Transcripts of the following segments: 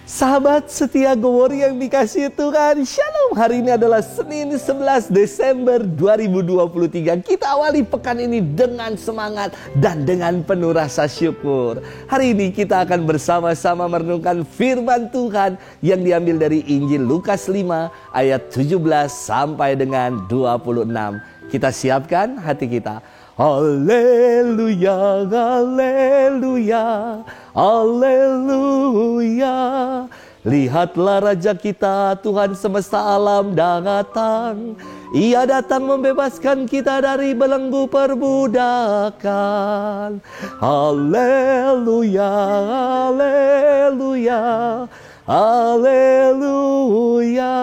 Sahabat setia Gowori yang dikasihi Tuhan, Shalom. Hari ini adalah Senin 11 Desember 2023. Kita awali pekan ini dengan semangat dan dengan penuh rasa syukur. Hari ini kita akan bersama-sama merenungkan firman Tuhan yang diambil dari Injil Lukas 5 ayat 17 sampai dengan 26. Kita siapkan hati kita. Haleluya, haleluya, haleluya. Lihatlah Raja kita, Tuhan semesta alam datang. Ia datang membebaskan kita dari belenggu perbudakan. Haleluya, haleluya, haleluya.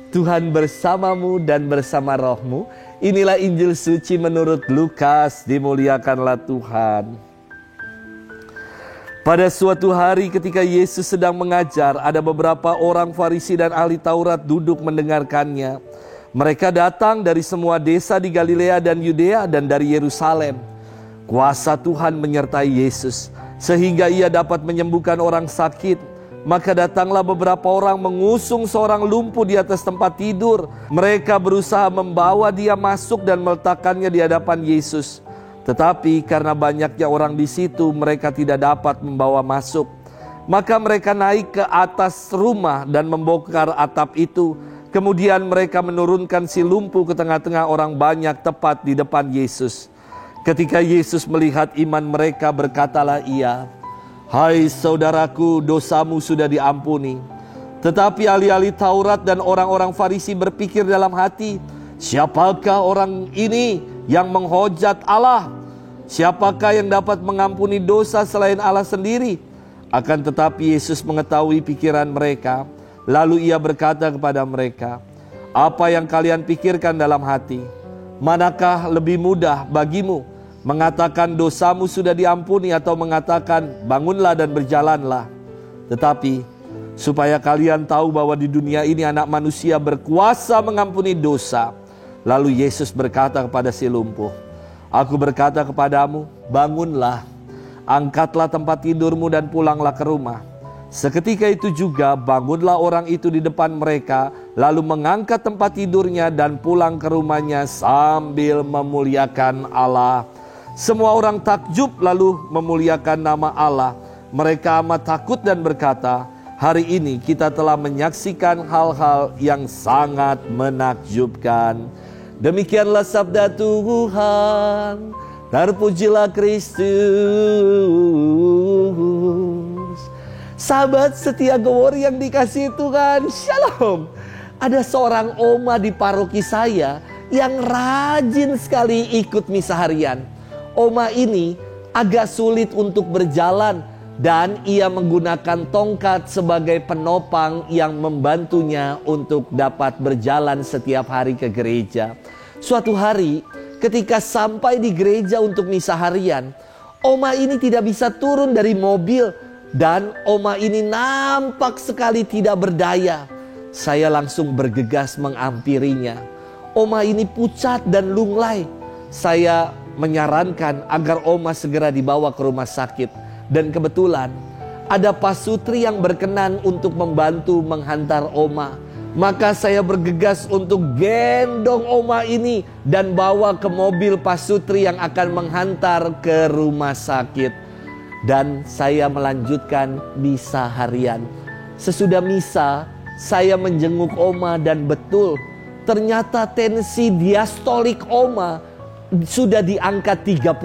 Tuhan bersamamu dan bersama rohmu. Inilah Injil suci menurut Lukas, dimuliakanlah Tuhan. Pada suatu hari ketika Yesus sedang mengajar, ada beberapa orang Farisi dan ahli Taurat duduk mendengarkannya. Mereka datang dari semua desa di Galilea dan Yudea dan dari Yerusalem. Kuasa Tuhan menyertai Yesus, sehingga ia dapat menyembuhkan orang sakit. Maka datanglah beberapa orang mengusung seorang lumpuh di atas tempat tidur. Mereka berusaha membawa dia masuk dan meletakkannya di hadapan Yesus. Tetapi karena banyaknya orang di situ, mereka tidak dapat membawa masuk. Maka mereka naik ke atas rumah dan membongkar atap itu. Kemudian mereka menurunkan si lumpuh ke tengah-tengah orang banyak tepat di depan Yesus. Ketika Yesus melihat iman mereka, berkatalah ia, "Hai saudaraku, dosamu sudah diampuni." Tetapi ahli-ahli Taurat dan orang-orang Farisi berpikir dalam hati, "Siapakah orang ini yang menghujat Allah? Siapakah yang dapat mengampuni dosa selain Allah sendiri?" Akan tetapi Yesus mengetahui pikiran mereka. Lalu ia berkata kepada mereka, "Apa yang kalian pikirkan dalam hati? Manakah lebih mudah bagimu? Mengatakan dosamu sudah diampuni atau mengatakan bangunlah dan berjalanlah? Tetapi supaya kalian tahu bahwa di dunia ini anak manusia berkuasa mengampuni dosa." Lalu Yesus berkata kepada si lumpuh, "Aku berkata kepadamu, bangunlah, angkatlah tempat tidurmu dan pulanglah ke rumah." Seketika itu juga bangunlah orang itu di depan mereka, lalu mengangkat tempat tidurnya dan pulang ke rumahnya sambil memuliakan Allah. Semua orang takjub lalu memuliakan nama Allah. Mereka amat takut dan berkata, "Hari ini kita telah menyaksikan hal-hal yang sangat menakjubkan." Demikianlah sabda Tuhan. Terpujilah Kristus. Sahabat setia Gowori yang dikasihi Tuhan, Shalom. Ada seorang oma di paroki saya yang rajin sekali ikut misa harian. Oma ini agak sulit untuk berjalan dan ia menggunakan tongkat sebagai penopang yang membantunya untuk dapat berjalan setiap hari ke gereja. Suatu hari ketika sampai di gereja untuk misa harian, oma ini tidak bisa turun dari mobil dan oma ini nampak sekali tidak berdaya. Saya langsung bergegas menghampirinya. Oma ini pucat dan lunglai. Saya menyarankan agar oma segera dibawa ke rumah sakit. Dan kebetulan ada pasutri yang berkenan untuk membantu menghantar oma. Maka saya bergegas untuk gendong oma ini dan bawa ke mobil pasutri yang akan menghantar ke rumah sakit. Dan saya melanjutkan misa harian. Sesudah misa, saya menjenguk oma dan betul, ternyata tensi diastolik oma sudah di angka 35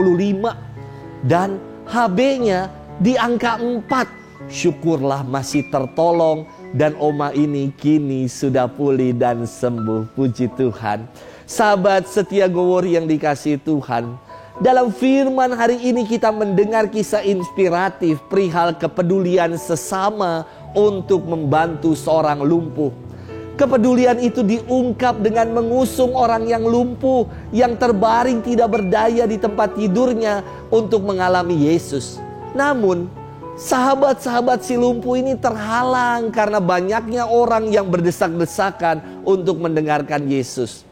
dan HB-nya di angka 4. Syukurlah masih tertolong dan oma ini kini sudah pulih dan sembuh. Puji Tuhan. Sahabat setia Gowori yang dikasihi Tuhan, dalam firman hari ini kita mendengar kisah inspiratif perihal kepedulian sesama untuk membantu seorang lumpuh. Kepedulian itu diungkap dengan mengusung orang yang lumpuh, yang terbaring tidak berdaya di tempat tidurnya untuk mengalami Yesus. Namun, sahabat-sahabat si lumpuh ini terhalang karena banyaknya orang yang berdesak-desakan untuk mendengarkan Yesus.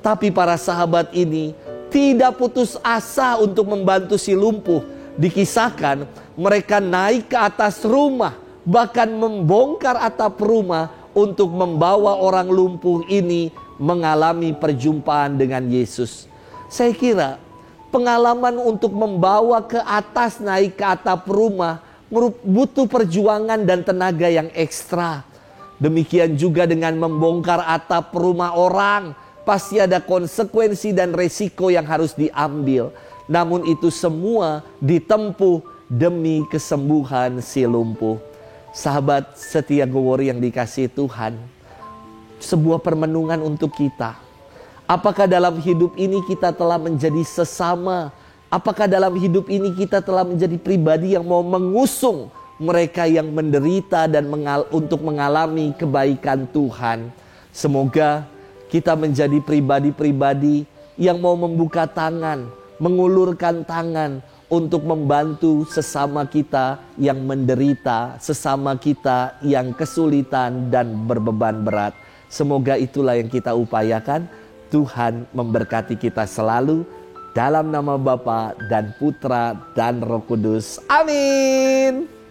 Tapi para sahabat ini tidak putus asa untuk membantu si lumpuh. Dikisahkan mereka naik ke atas rumah, bahkan membongkar atap rumah untuk membawa orang lumpuh ini mengalami perjumpaan dengan Yesus. Saya kira pengalaman untuk membawa ke atas, naik ke atap rumah butuh perjuangan dan tenaga yang ekstra. Demikian juga dengan membongkar atap rumah orang, pasti ada konsekuensi dan resiko yang harus diambil. Namun itu semua ditempuh demi kesembuhan si lumpuh. Sahabat setia Gowori yang dikasihi Tuhan, sebuah permenungan untuk kita. Apakah dalam hidup ini kita telah menjadi sesama? Apakah dalam hidup ini kita telah menjadi pribadi yang mau mengusung mereka yang menderita dan untuk mengalami kebaikan Tuhan? Semoga kita menjadi pribadi-pribadi yang mau membuka tangan, mengulurkan tangan untuk membantu sesama kita yang menderita, sesama kita yang kesulitan dan berbeban berat. Semoga itulah yang kita upayakan. Tuhan memberkati kita selalu. Dalam nama Bapa dan Putra dan Roh Kudus. Amin.